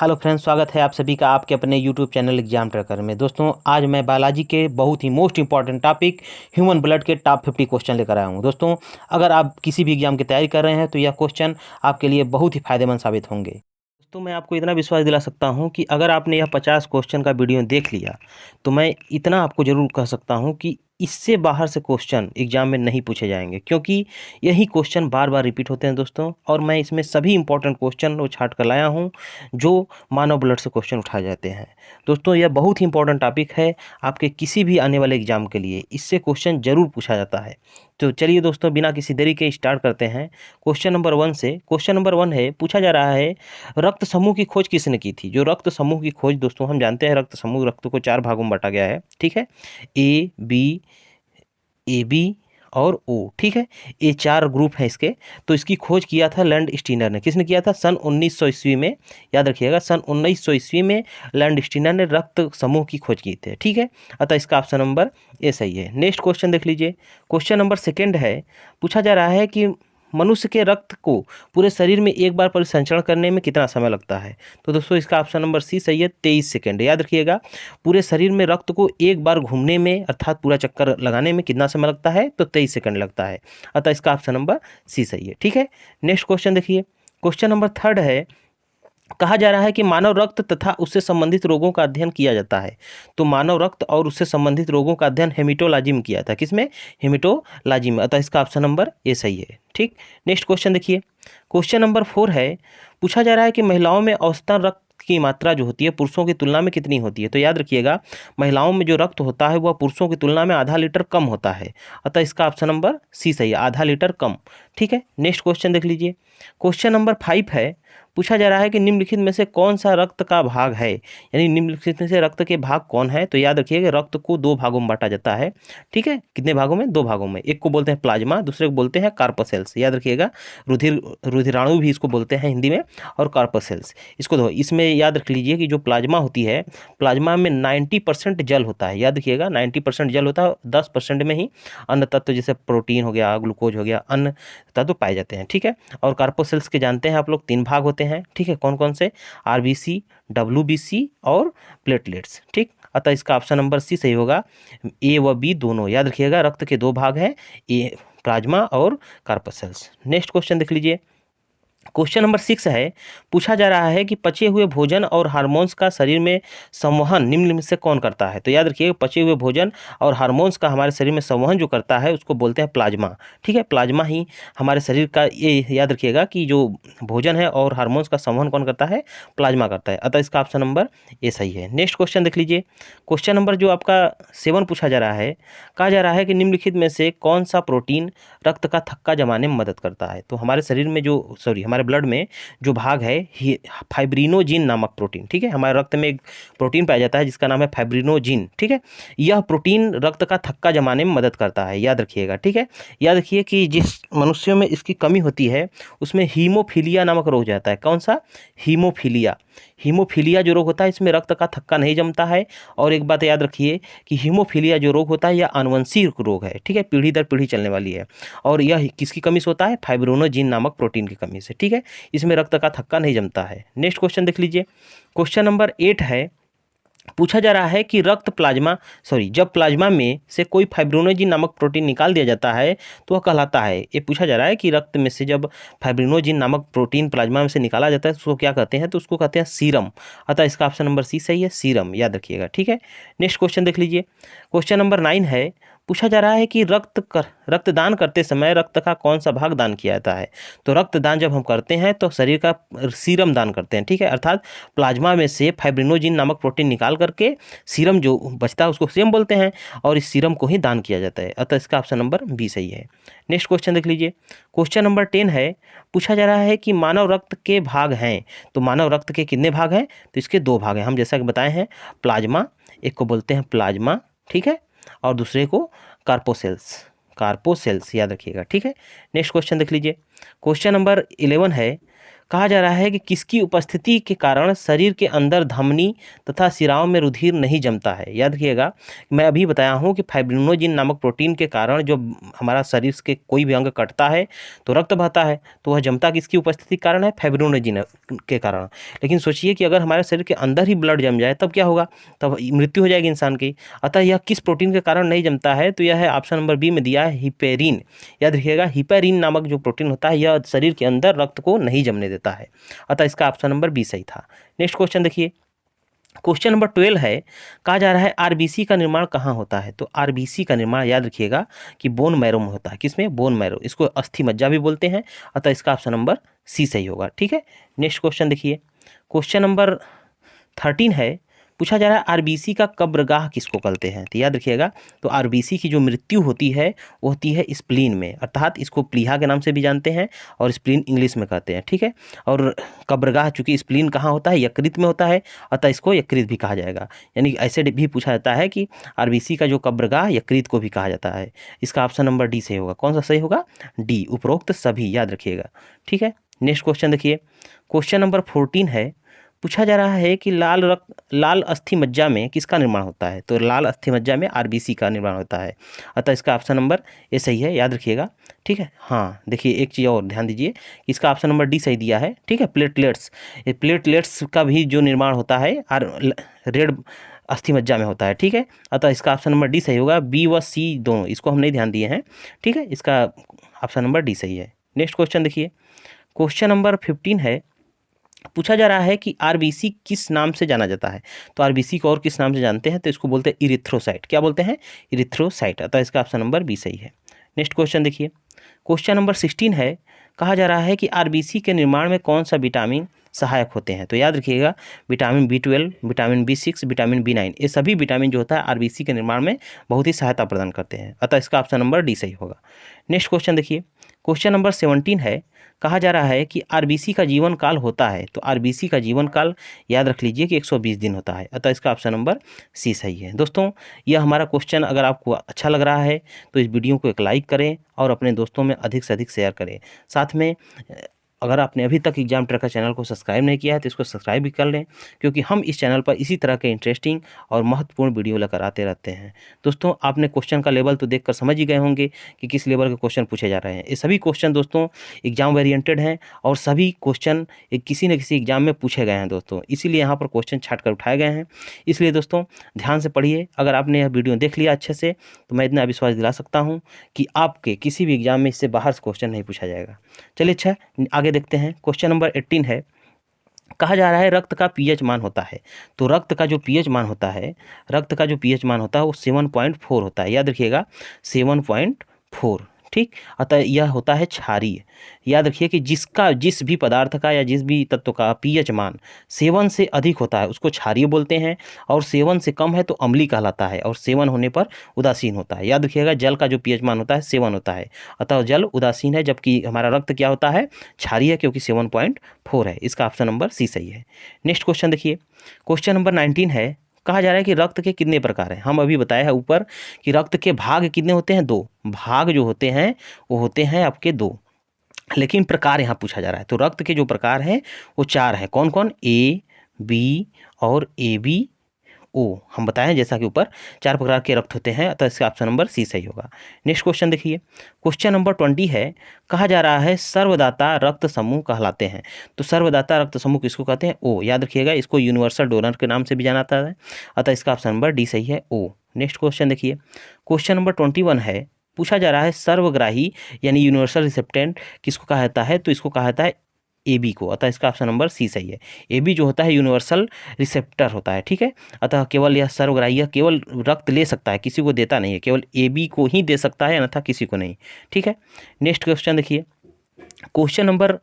Hello friends, स्वागत है आप सभी का आपके अपने यूट्यूब चैनल एग्जाम ट्रैकर में। दोस्तों, आज मैं बायोलॉजी के बहुत ही most important topic human blood के टॉप 50 क्वेश्चन लेकर आया हूं। दोस्तों, अगर आप किसी भी एग्जाम की तैयारी कर रहे हैं तो यह क्वेश्चन आपके लिए बहुत ही फायदेमंद साबित होंगे। दोस्तों, मैं आपको इतना विश्वास दिला सकता हूं कि अगर आपने यह 50 क्वेश्चन का वीडियो देख लिया तो मैं इतना आपको ज़रूर कह सकता हूं कि इससे बाहर से क्वेश्चन एग्जाम में नहीं पूछे जाएंगे, क्योंकि यही क्वेश्चन बार बार रिपीट होते हैं दोस्तों। और मैं इसमें सभी इंपॉर्टेंट क्वेश्चन वो छांट कर लाया हूं जो मानव ब्लड से क्वेश्चन उठाए जाते हैं। दोस्तों, यह बहुत ही इंपॉर्टेंट टॉपिक है आपके किसी भी आने वाले एग्जाम के लिए। इससे क्वेश्चन जरूर पूछा जाता है। तो चलिए दोस्तों, बिना किसी देरी के स्टार्ट करते हैं क्वेश्चन नंबर 1 से। क्वेश्चन नंबर 1 है, पूछा जा रहा है रक्त समूह की खोज किसने की थी। जो रक्त समूह की खोज, दोस्तों हम जानते हैं रक्त समूह, रक्त को 4 भागों में बांटा गया है, ठीक है। ए बी और ओ, ठीक है। ये 4 ग्रुप हैं इसके। तो इसकी खोज किया था लैंड स्टीनर ने। किसने किया था? सन 1900 ईस्वी में। याद रखिएगा, सन 1900 ईस्वी में लैंड स्टीनर ने रक्त समूह की खोज की थी, ठीक है। अतः इसका ऑप्शन नंबर ए सही है। नेक्स्ट क्वेश्चन देख लीजिए। क्वेश्चन नंबर 2 है, पूछा जा रहा है कि मनुष्य के रक्त को पूरे शरीर में एक बार परिसंचरण करने में कितना समय लगता है। तो दोस्तों, इसका ऑप्शन नंबर सी सही है, 23 सेकेंड। याद रखिएगा, पूरे शरीर में रक्त को एक बार घूमने में अर्थात पूरा चक्कर लगाने में कितना समय लगता है? तो 23 सेकेंड लगता है। अतः इसका ऑप्शन नंबर सी सही है, ठीक है। नेक्स्ट क्वेश्चन देखिए। क्वेश्चन नंबर 3 है, कहा जा रहा है कि मानव रक्त तथा उससे संबंधित रोगों का अध्ययन किया जाता है। तो मानव रक्त और उससे संबंधित रोगों का अध्ययन हेमेटोलॉजी में किया था। किसमें? हेमेटोलॉजी में। अतः इसका ऑप्शन नंबर ए सही है, ठीक। नेक्स्ट क्वेश्चन देखिए। क्वेश्चन नंबर 4 है, पूछा जा रहा है कि महिलाओं में औसतन रक्त की मात्रा जो होती है पुरुषों की तुलना में कितनी होती है। तो याद रखिएगा, महिलाओं में जो रक्त होता है वह पुरुषों की तुलना में आधा लीटर कम होता है। अतः इसका ऑप्शन नंबर सी सही है, आधा लीटर कम, ठीक है। नेक्स्ट क्वेश्चन देख लीजिए। क्वेश्चन नंबर 5 है, पूछा जा रहा है कि निम्नलिखित में से कौन सा रक्त का भाग है, यानी निम्नलिखित में से रक्त के भाग कौन है। तो याद रखिएगा, रक्त को 2 भागों में बांटा जाता है, ठीक है। कितने भागों में? 2 भागों में। एक को बोलते हैं प्लाज्मा, दूसरे को बोलते हैं कार्पोसेल्स। याद रखिएगा, रुधिराणु भी इसको बोलते हैं हिंदी में, और कार्पोसेल्स इसको दो। इसमें याद रख लीजिए कि जो प्लाज्मा होती है, प्लाज्मा में 90% जल होता है। याद रखिएगा, 90% जल होता है, 10% में ही अन्य तत्व जैसे प्रोटीन हो गया, ग्लूकोज हो गया, अन्य तत्व पाए जाते हैं, ठीक है। और कार्पोसेल्स के जानते हैं आप लोग 3 भाग होते हैं, ठीक है। कौन कौन से? आरबीसी, डब्ल्यूबीसी और प्लेटलेट्स, ठीक। अतः इसका ऑप्शन नंबर सी सही होगा, ए व बी दोनों। याद रखिएगा, रक्त के 2 भाग हैं, ए प्लाज्मा और कार्पोसेल्स। नेक्स्ट क्वेश्चन देख लीजिए। क्वेश्चन नंबर 6 है, पूछा जा रहा है कि पचे हुए भोजन और हार्मोन्स का शरीर में संवहन निम्न में से कौन करता है। तो याद रखिए, पचे हुए भोजन और हार्मोन्स का हमारे शरीर में संवहन जो करता है उसको बोलते हैं प्लाज्मा, ठीक है। प्लाज्मा ही हमारे शरीर का, ये याद रखिएगा कि जो भोजन है और हार्मोन्स का संवहन कौन करता है? प्लाज्मा करता है। अतः इसका ऑप्शन नंबर ए सही है। नेक्स्ट क्वेश्चन देख लीजिए। क्वेश्चन नंबर जो आपका 7 पूछा जा रहा है, कहा जा रहा है कि निम्नलिखित में से कौन सा प्रोटीन रक्त का थक्का जमाने में मदद करता है। तो हमारे शरीर में जो हमारे ब्लड में जो भाग है फाइब्रिनोजिन नामक प्रोटीन, ठीक है। हमारे रक्त में एक प्रोटीन पाया जाता है जिसका नाम है फाइब्रिनोजिन, ठीक है। यह प्रोटीन रक्त का थक्का जमाने में मदद करता है, याद रखिएगा, ठीक है। याद रखिए कि जिस मनुष्यों में इसकी कमी होती है उसमें हीमोफीलिया नामक रोग जाता है। कौन सा? हीमोफीलिया। हीमोफीलिया जो रोग होता है इसमें रक्त का थक्का नहीं जमता है। और एक बात याद रखिए कि हीमोफीलिया जो रोग होता है यह आनुवंशिक रोग है, ठीक है, पीढ़ी दर पीढ़ी चलने वाली है। और यह किसकी कमी से होता है? फाइब्रिनोजिन नामक प्रोटीन की कमी से, ठीक है। इसमें रक्त का थक्का नहीं जमता है। नेक्स्ट क्वेश्चन देख लीजिए। क्वेश्चन नंबर 8 है, पूछा जा रहा है कि जब प्लाज्मा में से कोई फाइब्रिनोजिन नामक प्रोटीन निकाल दिया जाता है तो वह कहलाता है। ये पूछा जा रहा है कि रक्त में से जब फाइब्रिनोजिन नामक प्रोटीन प्लाज्मा में से निकाला जाता है तो उसको क्या कहते हैं? तो उसको कहते हैं सीरम। अतः इसका ऑप्शन नंबर सी सही है, सीरम, याद रखिएगा, ठीक है। नेक्स्ट क्वेश्चन देख लीजिए। क्वेश्चन नंबर 9 है, पूछा जा रहा है कि रक्तदान करते समय रक्त का कौन सा भाग दान किया जाता है। तो रक्तदान जब हम करते हैं तो शरीर का सीरम दान करते हैं, ठीक है। अर्थात प्लाज्मा में से फाइब्रिनोजिन नामक प्रोटीन निकाल करके सीरम जो बचता है उसको सीरम बोलते हैं, और इस सीरम को ही दान किया जाता है। अतः इसका ऑप्शन नंबर बी सही है। नेक्स्ट क्वेश्चन देख लीजिए। क्वेश्चन नंबर 10 है, पूछा जा रहा है कि मानव रक्त के भाग हैं। तो मानव रक्त के कितने भाग हैं? तो इसके 2 भाग हैं, हम जैसा कि बताए हैं, प्लाज्मा, एक को बोलते हैं प्लाज्मा, ठीक है, और दूसरे को कार्पोसेल्स, याद रखिएगा, ठीक है। नेक्स्ट क्वेश्चन देख लीजिए। क्वेश्चन नंबर 11 है, कहा जा रहा है कि किसकी उपस्थिति के कारण शरीर के अंदर धमनी तथा सिराओं में रुधिर नहीं जमता है। याद रखिएगा, मैं अभी बताया हूँ कि फाइब्रिनोजिन नामक प्रोटीन के कारण जो हमारा शरीर के कोई भी अंग कटता है तो रक्त बहता है, तो वह जमता किसकी उपस्थिति के कारण है? फाइब्रिनोजिन के कारण। लेकिन सोचिए कि अगर हमारे शरीर के अंदर ही ब्लड जम जाए तब क्या होगा? तब मृत्यु हो जाएगी इंसान की। अतः यह किस प्रोटीन के कारण नहीं जमता है? तो यह है ऑप्शन नंबर बी में दिया है, हिपेरिन। याद रखिएगा, हिपेरिन नामक जो प्रोटीन होता है यह शरीर के अंदर रक्त को नहीं जमने देता है। अतः इसका ऑप्शन नंबर बी सही था। नेक्स्ट क्वेश्चन देखिए, क्वेश्चन नंबर 12 है, कहा जा रहा है आरबीसी का निर्माण कहाँ होता है? तो आरबीसी का निर्माण याद रखिएगा कि बोन मैरो में होता है। किसमें? Bone marrow. इसको अस्थि मज्जा भी बोलते हैं। अतः इसका ऑप्शन नंबर सी सही होगा। ठीक है, नेक्स्ट क्वेश्चन देखिए, क्वेश्चन नंबर 13 है, पूछा जा रहा है आरबीसी का कब्रगाह किसको कहते हैं? तो याद रखिएगा, तो आरबीसी की जो मृत्यु होती है वो होती है स्प्लीन में, अर्थात इसको प्लीहा के नाम से भी जानते हैं और स्प्लीन इंग्लिश में कहते हैं। ठीक है, और कब्रगाह चूंकि स्प्लीन कहाँ होता है? यकृत में होता है, अतः इसको यकृत भी कहा जाएगा। यानी ऐसे भी पूछा जाता है कि आरबीसी का जो कब्रगाह यकृत को भी कहा जाता है। इसका ऑप्शन नंबर डी सही होगा। कौन सा सही होगा? डी, उपरोक्त सभी। याद रखिएगा। ठीक है, नेक्स्ट क्वेश्चन देखिए, क्वेश्चन नंबर 14 है, पूछा जा रहा है कि लाल अस्थि मज्जा में किसका निर्माण होता है? तो लाल अस्थि मज्जा में आरबीसी का निर्माण होता है। अतः इसका ऑप्शन नंबर ए सही है। याद रखिएगा। ठीक है, हाँ देखिए एक चीज़ और ध्यान दीजिए, इसका ऑप्शन नंबर डी सही दिया है। ठीक है, प्लेटलेट्स, ये प्लेटलेट्स का भी जो निर्माण होता है रेड अस्थि मज्जा में होता है। ठीक है, अतः इसका ऑप्शन नंबर डी सही होगा। बी व सी दोनों, इसको हम नहीं ध्यान दिए हैं। ठीक है, इसका ऑप्शन नंबर डी सही है। नेक्स्ट क्वेश्चन देखिए, क्वेश्चन नंबर 15 है, पूछा जा रहा है कि आरबीसी किस नाम से जाना जाता है? तो आरबीसी को और किस नाम से जानते हैं? तो इसको बोलते हैं इरिथ्रोसाइट। क्या बोलते हैं? इरिथ्रोसाइट। अतः इसका ऑप्शन नंबर बी सही है। नेक्स्ट क्वेश्चन देखिए, क्वेश्चन नंबर 16 है, कहा जा रहा है कि आरबीसी के निर्माण में कौन सा विटामिन सहायक होते हैं? तो याद रखिएगा, vitamin B12, vitamin B6, vitamin B9, ये सभी विटामिन जो होता है आरबीसी के निर्माण में बहुत ही सहायता प्रदान करते हैं। अतः इसका ऑप्शन नंबर डी सही होगा। नेक्स्ट क्वेश्चन देखिए, क्वेश्चन नंबर 17 है, कहा जा रहा है कि आरबीसी का जीवन काल होता है। तो आरबीसी का जीवन काल याद रख लीजिए कि 120 दिन होता है। अतः इसका ऑप्शन नंबर सी सही है। दोस्तों, यह हमारा क्वेश्चन अगर आपको अच्छा लग रहा है तो इस वीडियो को एक लाइक करें और अपने दोस्तों में अधिक से अधिक शेयर करें। साथ में अगर आपने अभी तक एग्जाम ट्रैकर चैनल को सब्सक्राइब नहीं किया है तो इसको सब्सक्राइब भी कर लें, क्योंकि हम इस चैनल पर इसी तरह के इंटरेस्टिंग और महत्वपूर्ण वीडियो लेकर आते रहते हैं। दोस्तों, आपने क्वेश्चन का लेवल तो देखकर समझ ही गए होंगे कि किस लेवल के क्वेश्चन पूछे जा रहे हैं। ये सभी क्वेश्चन दोस्तों एग्जाम वेरिएंटेड हैं और सभी क्वेश्चन किसी न किसी एग्जाम में पूछे गए हैं दोस्तों, इसीलिए यहाँ पर क्वेश्चन छाट कर उठाए गए हैं। इसलिए दोस्तों ध्यान से पढ़िए। अगर आपने यह वीडियो देख लिया अच्छे से तो मैं इतना विश्वास दिला सकता हूँ कि आपके किसी भी एग्जाम में इससे बाहर से क्वेश्चन नहीं पूछा जाएगा। चलिए अच्छा, आगे देखते हैं। क्वेश्चन नंबर 18 है, कहा जा रहा है रक्त का पीएच मान होता है। तो रक्त का जो पीएच मान होता है, रक्त का जो पीएच मान होता है वो 7.4 होता है। याद रखिएगा, 7.4। ठीक, अतः यह होता है क्षारीय। याद रखिए कि जिस भी पदार्थ का या जिस भी तत्व का पीएच मान 7 से अधिक होता है उसको क्षारीय बोलते हैं, और 7 से कम है तो अम्लीय कहलाता है, और 7 होने पर उदासीन होता है। याद रखिएगा, जल का जो पीएच मान होता है 7 होता है, अतः जल उदासीन है, जबकि हमारा रक्त क्या होता है? क्षारीय, क्योंकि 7.4 है। इसका ऑप्शन नंबर सी सही है। नेक्स्ट क्वेश्चन देखिए, क्वेश्चन नंबर 19 है, कहा जा रहा है कि रक्त के कितने प्रकार हैं? हम अभी बताया है ऊपर कि रक्त के भाग कितने होते हैं? 2 भाग जो होते हैं वो होते हैं आपके 2, लेकिन प्रकार यहाँ पूछा जा रहा है। तो रक्त के जो प्रकार हैं वो 4 हैं। कौन कौन? ए, बी और AB ओ। हम बताएं जैसा कि ऊपर 4 प्रकार के रक्त होते हैं, अतः इसका ऑप्शन नंबर सी सही होगा। नेक्स्ट क्वेश्चन देखिए, क्वेश्चन नंबर 20 है, कहा जा रहा है सर्वदाता रक्त समूह कहलाते हैं। तो सर्वदाता रक्त समूह किसको कहते हैं? ओ। याद रखिएगा, इसको यूनिवर्सल डोनर के नाम से भी जाना जाता है, अतः इसका ऑप्शन नंबर डी सही है, ओ। नेक्स्ट क्वेश्चन देखिए, क्वेश्चन नंबर 21 है, पूछा जा रहा है सर्वग्राही यानी यूनिवर्सल रिसेप्टेंट किसको कहा जाता है? तो इसको कहा जाता है AB को, अतः इसका ऑप्शन नंबर सी सही है। AB जो होता है यूनिवर्सल रिसेप्टर होता है। ठीक है, अतः केवल यह सर्वग्राही केवल रक्त ले सकता है, किसी को देता नहीं है, केवल AB को ही दे सकता है, अन्यथा किसी को नहीं। ठीक है, नेक्स्ट क्वेश्चन देखिए, क्वेश्चन नंबर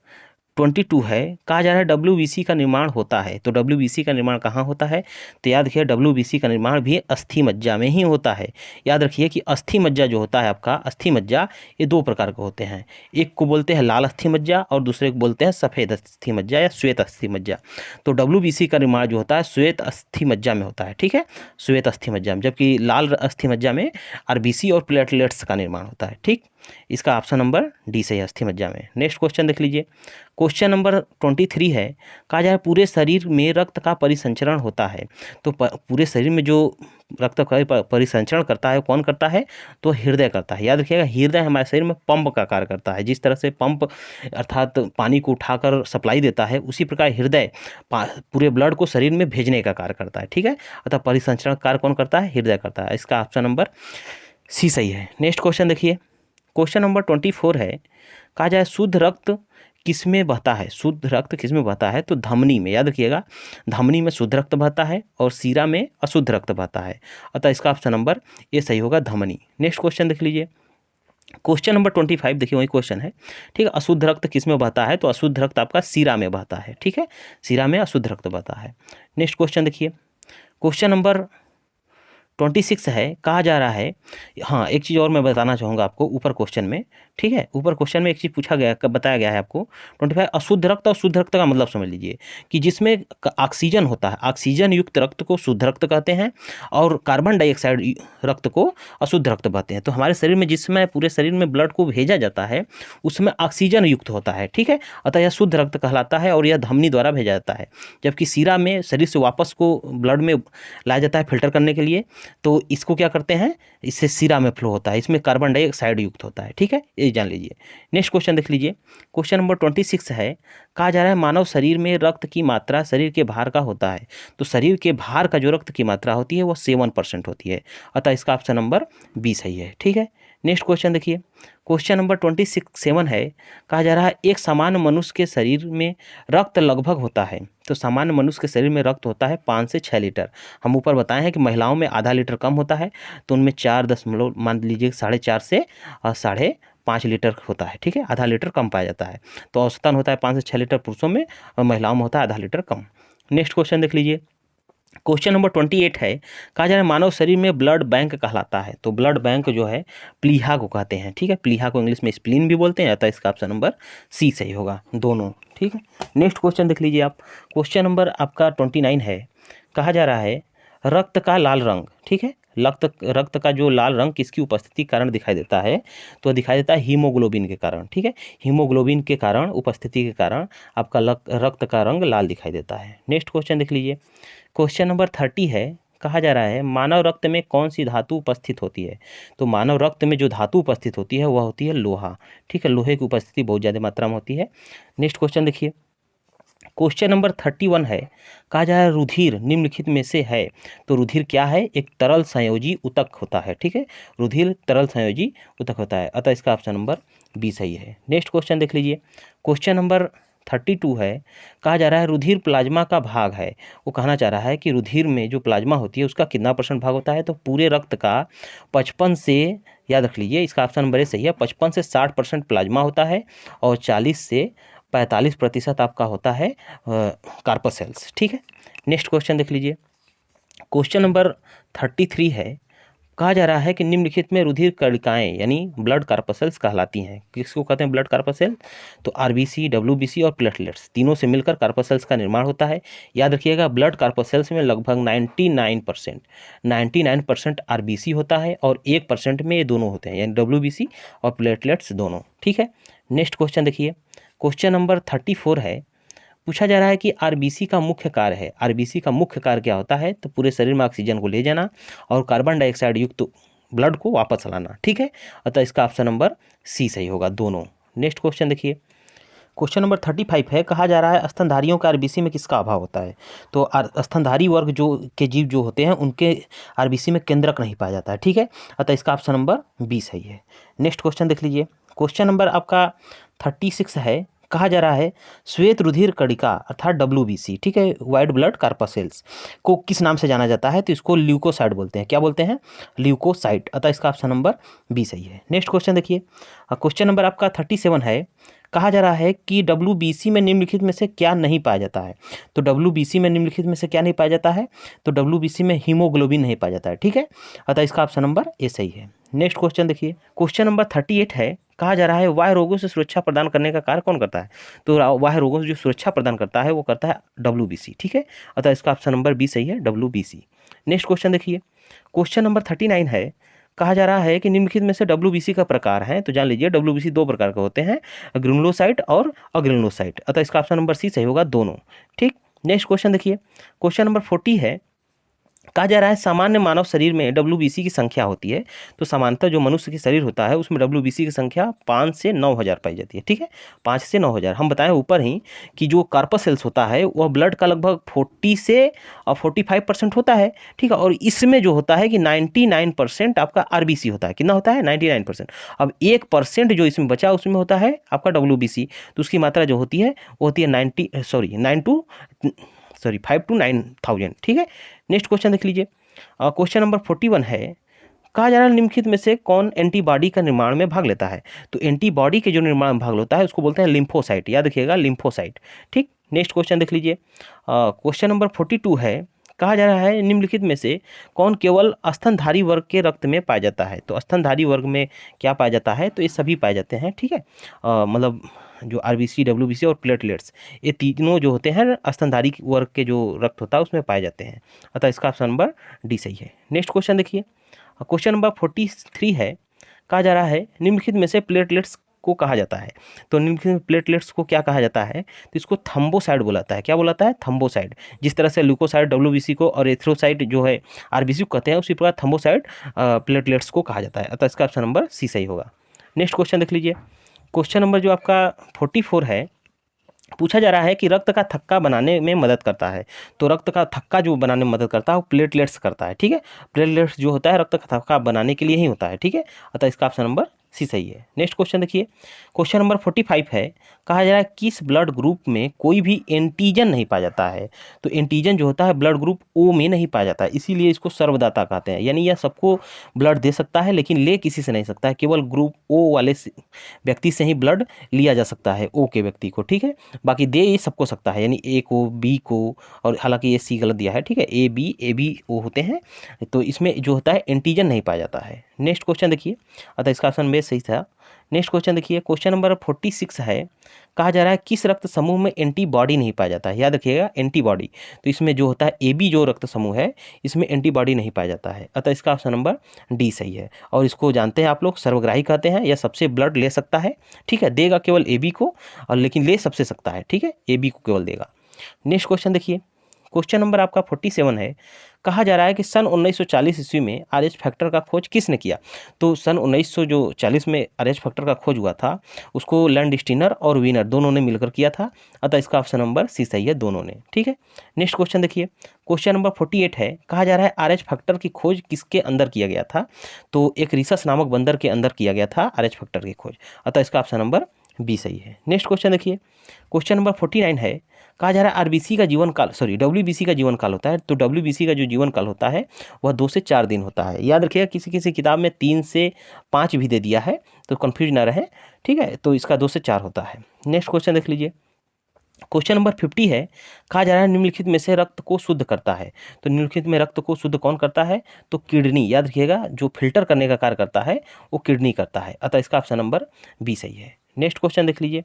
22 है, कहा जा रहा है WBC का निर्माण होता है। तो WBC का निर्माण कहाँ होता है? तो याद रखिए, WBC का निर्माण भी अस्थि मज्जा में ही होता है। याद रखिए कि अस्थि मज्जा जो होता है आपका, अस्थि मज्जा ये 2 प्रकार के होते हैं। एक को बोलते हैं लाल अस्थि मज्जा और दूसरे को बोलते हैं सफ़ेद अस्थि मज्जा या श्वेत अस्थि मज्जा। तो WBC का निर्माण जो होता है श्वेत अस्थि मज्जा में होता है। ठीक है, श्वेत अस्थि मज्जा में, जबकि लाल अस्थि मज्जा में RBC और प्लेटलेट्स का निर्माण होता है। ठीक, इसका ऑप्शन नंबर डी सही है, अस्थि मज्जा में। नेक्स्ट क्वेश्चन देख लीजिए, क्वेश्चन नंबर 23 है, कहा जाए पूरे शरीर में रक्त का परिसंचरण होता है। तो पूरे शरीर में जो रक्त का परिसंचरण करता है कौन करता है, तो हृदय करता है। याद रखिएगा, हृदय हमारे शरीर में पंप का कार्य करता है। जिस तरह से पंप अर्थात पानी को उठाकर सप्लाई देता है, उसी प्रकार हृदय पूरे ब्लड को शरीर में भेजने का कार्य करता है। ठीक है, अतः परिसंचरण कार्य कौन करता है, हृदय करता है। इसका ऑप्शन नंबर सी सही है। नेक्स्ट क्वेश्चन देखिए, क्वेश्चन नंबर 24 है, कहा जाए शुद्ध रक्त किसमें बहता है। शुद्ध रक्त किसमें बहता है, तो धमनी में। याद रखिएगा, धमनी में शुद्ध रक्त बहता है और सीरा में अशुद्ध रक्त बहता है। अतः इसका ऑप्शन नंबर ए सही होगा, धमनी। नेक्स्ट क्वेश्चन देख लीजिए, क्वेश्चन नंबर 25 देखिए, वही क्वेश्चन है। ठीक है, अशुद्ध रक्त किसमें बहता है, तो अशुद्ध रक्त आपका सीरा में बहता है। ठीक है, सीरा में अशुद्ध रक्त बहता है। नेक्स्ट क्वेश्चन देखिए, क्वेश्चन नंबर 26 है, कहा जा रहा है, हाँ एक चीज़ और मैं बताना चाहूँगा आपको ऊपर क्वेश्चन में। ठीक है, ऊपर क्वेश्चन में एक चीज़ पूछा गया, बताया गया है आपको 25, अशुद्ध रक्त और शुद्ध रक्त का मतलब समझ लीजिए कि जिसमें ऑक्सीजन होता है, ऑक्सीजन युक्त रक्त को शुद्ध रक्त कहते हैं और कार्बन डाइऑक्साइड रक्त को अशुद्ध रक्त कहते हैं। तो हमारे शरीर में जिसमें पूरे शरीर में ब्लड को भेजा जाता है उसमें ऑक्सीजन युक्त होता है। ठीक है, अतः यह शुद्ध रक्त कहलाता है और यह धमनी द्वारा भेजा जाता है। जबकि सीरा में शरीर से वापस को ब्लड में लाया जाता है फिल्टर करने के लिए, तो इसको क्या करते हैं, इससे सीरा में फ्लो होता है, इसमें कार्बन डाइऑक्साइड युक्त होता है। ठीक है, ये जान लीजिए। नेक्स्ट क्वेश्चन देख लीजिए, क्वेश्चन नंबर 26 है, कहा जा रहा है मानव शरीर में रक्त की मात्रा शरीर के भार का होता है। तो शरीर के भार का जो रक्त की मात्रा होती है वो 7% होती है। अतः इसका ऑप्शन नंबर बी सही है। ठीक है, नेक्स्ट क्वेश्चन देखिए, क्वेश्चन नंबर 27 है, कहा जा रहा है एक सामान्य मनुष्य के शरीर में रक्त लगभग होता है। तो सामान्य मनुष्य के शरीर में रक्त होता है 5 से 6 लीटर। हम ऊपर बताए हैं कि महिलाओं में आधा लीटर कम होता है, तो उनमें 4 मान लीजिए 4.5 से 5.5 लीटर होता है। ठीक है, आधा लीटर कम पाया जाता है। तो औसतन होता है 5 से 6 लीटर पुरुषों में और महिलाओं में होता है आधा लीटर कम। नेक्स्ट क्वेश्चन देख लीजिए, क्वेश्चन नंबर 28 है, कहा जा रहा है मानव शरीर में ब्लड बैंक कहलाता है। तो ब्लड बैंक जो है प्लीहा को कहते हैं। ठीक है, प्लीहा को इंग्लिश में स्प्लीन भी बोलते हैं। अतः इसका ऑप्शन नंबर सी सही होगा, दोनों। ठीक है, नेक्स्ट क्वेश्चन देख लीजिए आप, क्वेश्चन नंबर आपका 29 है, कहा जा रहा है रक्त का लाल रंग। ठीक है, रक्त का जो लाल रंग किसकी उपस्थिति के कारण दिखाई देता है, तो दिखाई देता है हीमोग्लोबिन के कारण। ठीक है, हीमोग्लोबिन के कारण, उपस्थिति के कारण आपका रक्त का रंग लाल दिखाई देता है। नेक्स्ट क्वेश्चन देख लीजिए, क्वेश्चन नंबर 30 है, कहा जा रहा है मानव रक्त में कौन सी धातु उपस्थित होती है। तो मानव रक्त में जो धातु उपस्थित होती है वह होती है लोहा। ठीक है, लोहे की उपस्थिति बहुत ज़्यादा मात्रा में होती है। नेक्स्ट क्वेश्चन देखिए, क्वेश्चन नंबर 31 है, कहा जा रहा है रुधिर निम्नलिखित में से है। तो रुधिर क्या है, एक तरल संयोजी ऊतक होता है। ठीक है, रुधिर तरल संयोजी ऊतक होता है। अतः इसका ऑप्शन नंबर बी सही है। नेक्स्ट क्वेश्चन देख लीजिए, क्वेश्चन नंबर 32 है, कहा जा रहा है रुधिर प्लाज्मा का भाग है। वो कहना चाह रहा है कि रुधिर में जो प्लाज्मा होती है उसका कितना % भाग होता है। तो पूरे रक्त का 55 से, याद रख लीजिए इसका ऑप्शन नंबर ए सही है, 55 से 60% प्लाज्मा होता है और 40 से 45% आपका होता है कार्पोसेल्स। ठीक है, नेक्स्ट क्वेश्चन देख लीजिए, क्वेश्चन नंबर 33 है, कहा जा रहा है कि निम्नलिखित में रुधिर कणिकाएं यानी ब्लड कार्पोसेल्स कहलाती हैं। किसको कहते हैं ब्लड कार्पोसेल, तो आरबीसी, डब्ल्यूबीसी और प्लेटलेट्स तीनों से मिलकर कार्पोसेल्स का निर्माण होता है। याद रखिएगा, ब्लड कार्पोसेल्स में लगभग 99% आरबीसी होता है और 1% में ये दोनों होते हैं, यानी डब्ल्यूबीसी और प्लेटलेट्स दोनों। ठीक है, नेक्स्ट क्वेश्चन देखिए, क्वेश्चन नंबर 34 है, पूछा जा रहा है कि आरबीसी का मुख्य कार्य है। आरबीसी का मुख्य कार्य क्या होता है, तो पूरे शरीर में ऑक्सीजन को ले जाना और कार्बन डाइऑक्साइड युक्त ब्लड को वापस लाना। ठीक है, अतः इसका ऑप्शन नंबर सी सही होगा, दोनों। नेक्स्ट क्वेश्चन देखिए, क्वेश्चन नंबर 35 है, कहा जा रहा है स्तनधारियों का आरबीसी में किसका अभाव होता है। तो स्तनधारी वर्ग जो के जीव जो होते हैं उनके आरबीसी में केंद्रक नहीं पाया जाता है। ठीक है, अतः इसका ऑप्शन नंबर बी सही है। नेक्स्ट क्वेश्चन देख लीजिए, क्वेश्चन नंबर आपका 36 है, कहा जा रहा है श्वेत रुधिर कणिका अर्थात डब्ल्यूबीसी, ठीक है, वाइट ब्लड कार्पोसेल्स को किस नाम से जाना जाता है, तो इसको ल्यूकोसाइट बोलते हैं। क्या बोलते हैं, ल्यूकोसाइट। अतः इसका ऑप्शन नंबर बी सही है। नेक्स्ट क्वेश्चन देखिए, क्वेश्चन नंबर आपका 37 है, कहा जा रहा है कि डब्ल्यूबीसी में निम्नलिखित में से क्या नहीं पाया जाता है। तो डब्ल्यूबीसी में निम्नलिखित में से क्या नहीं पाया जाता है, तो डब्ल्यूबीसी में हीमोग्लोबिन नहीं पाया जाता है। ठीक है, अतः इसका ऑप्शन नंबर ए सही है। नेक्स्ट क्वेश्चन देखिए, क्वेश्चन नंबर 38 है, कहा जा रहा है वाह्य रोगों से सुरक्षा प्रदान करने का कार्य कौन करता है। तो वाह्य रोगों से जो सुरक्षा प्रदान करता है वो करता है डब्ल्यूबीसी। ठीक है, अतः इसका ऑप्शन नंबर बी सही है, डब्ल्यूबीसी। नेक्स्ट क्वेश्चन देखिए, क्वेश्चन नंबर 39 है, कहा जा रहा है कि निम्नलिखित में से WBC का प्रकार है, तो जान लीजिए WBC दो प्रकार के होते हैं, ग्रेनुलोसाइट और अग्रेनुलोसाइट, अतः इसका ऑप्शन नंबर सी सही होगा, दोनों। ठीक, नेक्स्ट क्वेश्चन देखिए, क्वेश्चन नंबर 40 है, कहा जा रहा है सामान्य मानव शरीर में WBC की संख्या होती है, तो सामान्यतः जो मनुष्य की शरीर होता है उसमें WBC की संख्या 5 से 9,000 पाई जाती है। ठीक है, 5 से 9,000। हम बताएं ऊपर ही कि जो कार्पसेल्स होता है वह ब्लड का लगभग 40 से 45% होता है। ठीक है, और इसमें जो होता है कि 99% आपका RBC होता है। कितना होता है? 99%। अब 1% जो इसमें बचा उसमें होता है आपका WBC, तो उसकी मात्रा जो होती है वो होती है 5 to 9,000। ठीक है, नेक्स्ट क्वेश्चन देख लीजिए, क्वेश्चन नंबर 41 है, कहा जा रहा है निम्नलिखित में से कौन एंटीबॉडी का निर्माण में भाग लेता है, तो एंटीबॉडी के जो निर्माण में भाग लेता है उसको बोलते हैं लिम्फोसाइट, याद रखिएगा लिम्फोसाइट। ठीक, नेक्स्ट क्वेश्चन देख लीजिए, क्वेश्चन नंबर 42 है, कहा जा रहा है निम्नलिखित में से कौन केवल स्तनधारी वर्ग के रक्त में पाया जाता है, तो स्तनधारी वर्ग में क्या पाया जाता है, तो ये सभी पाए जाते हैं। ठीक है, मतलब जो RBC, WBC और प्लेटलेट्स, ये तीनों जो होते हैं स्तनधारी वर्ग के जो रक्त होता है उसमें पाए जाते हैं, अतः इसका ऑप्शन नंबर डी सही है। नेक्स्ट क्वेश्चन देखिए, क्वेश्चन नंबर 43 है, कहा जा रहा है निम्नलिखित में से प्लेटलेट्स को कहा जाता है, तो निम्नलिखित में प्लेटलेट्स को क्या कहा जाता है, तो इसको थम्बोसाइड बुलाता है। क्या बुलाता है? थम्बोसाइड। जिस तरह से ल्यूकोसाइड WBC को और एथ्रोसाइड जो है RBC को कहते हैं, उसी प्रकार थम्बोसाइड प्लेटलेट्स को कहा जाता है, अतः इसका ऑप्शन नंबर सी सही होगा। नेक्स्ट क्वेश्चन देख लीजिए, क्वेश्चन नंबर जो आपका 44 है, पूछा जा रहा है कि रक्त का थक्का बनाने में मदद करता है, तो रक्त का थक्का जो बनाने में मदद करता है वो प्लेटलेट्स करता है। ठीक है, प्लेटलेट्स जो होता है रक्त का थक्का बनाने के लिए ही होता है। ठीक है, अतः इसका ऑप्शन नंबर सी सही है। नेक्स्ट क्वेश्चन देखिए, क्वेश्चन नंबर 45 है, कहा जा रहा है किस ब्लड ग्रुप में कोई भी एंटीजन नहीं पाया जाता है, तो एंटीजन जो होता है ब्लड ग्रुप O में नहीं पाया जाता है, इसीलिए इसको सर्वदाता कहते हैं। यानी यह सबको ब्लड दे सकता है लेकिन ले किसी से नहीं सकता है, केवल ग्रुप O वाले व्यक्ति से ही ब्लड लिया जा सकता है, O के व्यक्ति को। ठीक है, बाकी दे ये सबको सकता है, यानी A को, B को, और हालांकि ये C गलत दिया है। ठीक है, AB O होते हैं, तो इसमें जो होता है एंटीजन नहीं पाया जाता है। नेक्स्ट क्वेश्चन देखिए, अतः इसका ऑप्शन में सही था। नेक्स्ट क्वेश्चन देखिए, क्वेश्चन नंबर 46 है, कहा जा रहा है किस रक्त समूह में एंटीबॉडी नहीं पाया जाता है, याद रखिएगा एंटीबॉडी, तो इसमें जो होता है AB जो रक्त समूह है इसमें एंटीबॉडी नहीं पाया जाता है, अतः इसका ऑप्शन नंबर डी सही है। और इसको जानते हैं आप लोग, सर्वग्राही कहते हैं, यह सबसे ब्लड ले सकता है। ठीक है, देगा केवल AB को, और लेकिन ले सबसे सकता है। ठीक है, AB को केवल देगा। नेक्स्ट क्वेश्चन देखिए, क्वेश्चन नंबर आपका 47 है, कहा जा रहा है कि सन 1940 ईस्वी में RH फैक्टर का खोज किसने किया, तो सन 1940 में RH फैक्टर का खोज हुआ था, उसको लैंडस्टीनर और वीनर दोनों ने मिलकर किया था, अतः इसका ऑप्शन नंबर सी सही है, दोनों ने। ठीक है, नेक्स्ट क्वेश्चन देखिए, क्वेश्चन नंबर 48 है, कहा जा रहा है RH फैक्टर की खोज किसके अंदर किया गया था, तो एक रिसस नामक बंदर के अंदर किया गया था RH फैक्टर की खोज, अतः इसका ऑप्शन नंबर बी सही है। नेक्स्ट क्वेश्चन देखिए, क्वेश्चन नंबर 49 है, कहा जा रहा है RBC का जीवन काल, WBC का जीवन काल होता है, तो WBC का जो जीवन काल होता है वह 2 से 4 दिन होता है। याद रखिएगा, किसी किसी किताब में 3 से 5 भी दे दिया है, तो कंफ्यूज ना रहे। ठीक है, तो इसका 2 से 4 होता है। नेक्स्ट क्वेश्चन देख लीजिए, क्वेश्चन नंबर 50 है, कहा जा रहा है निम्नलिखित में से रक्त को शुद्ध करता है, तो निम्नलिखित में रक्त को शुद्ध कौन करता है, तो किडनी, याद रखिएगा जो फिल्टर करने का कार्य करता है वो किडनी करता है, अतः इसका ऑप्शन नंबर बी सही है। नेक्स्ट क्वेश्चन देख लीजिए,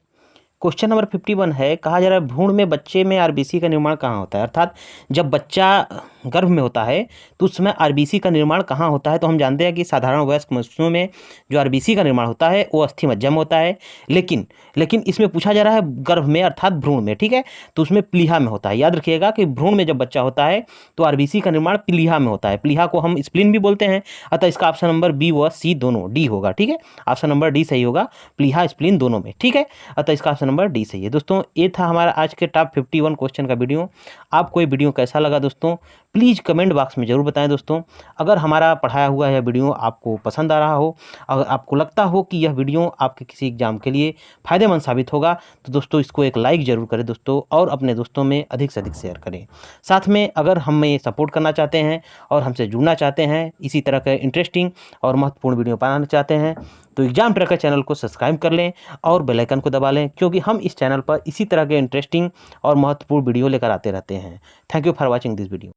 क्वेश्चन नंबर 51 है, कहा जा रहा है भ्रूण में बच्चे में RBC का निर्माण कहाँ होता है, अर्थात जब बच्चा गर्भ में होता है तो उस समय RBC का निर्माण कहाँ होता है, तो हम जानते हैं कि साधारण वयस्क मनुष्यों में जो RBC का निर्माण होता है वो अस्थि मज्जा में होता है, लेकिन इसमें पूछा जा रहा है गर्भ में अर्थात भ्रूण में। ठीक है, तो उसमें प्लीहा में होता है। याद रखिएगा कि भ्रूण में जब बच्चा होता है तो RBC का निर्माण प्लीहा में होता है, प्लीहा को हम स्प्लीन भी बोलते हैं, अतः इसका ऑप्शन नंबर बी व सी दोनों डी होगा। ठीक है, ऑप्शन नंबर डी सही होगा, प्लीहा स्प्लीन दोनों में। ठीक है, अतः इसका ऑप्शन नंबर डी सही है। दोस्तों ये था हमारा आज के टॉप 51 क्वेश्चन का वीडियो। आपको ये वीडियो कैसा लगा दोस्तों, प्लीज़ कमेंट बॉक्स में ज़रूर बताएं दोस्तों। अगर हमारा पढ़ाया हुआ यह वीडियो आपको पसंद आ रहा हो, अगर आपको लगता हो कि यह वीडियो आपके किसी एग्जाम के लिए फ़ायदेमंद साबित होगा, तो दोस्तों इसको एक लाइक ज़रूर करें दोस्तों, और अपने दोस्तों में अधिक से अधिक शेयर करें। साथ में अगर हमें सपोर्ट करना चाहते हैं और हमसे जुड़ना चाहते हैं, इसी तरह के इंटरेस्टिंग और महत्वपूर्ण वीडियो बनाना चाहते हैं, तो एग्जाम ट्रैकर चैनल को सब्सक्राइब कर लें और बेल आइकन को दबा लें, क्योंकि हम इस चैनल पर इसी तरह के इंटरेस्टिंग और महत्वपूर्ण वीडियो लेकर आते रहते हैं। Thank you for watching this video.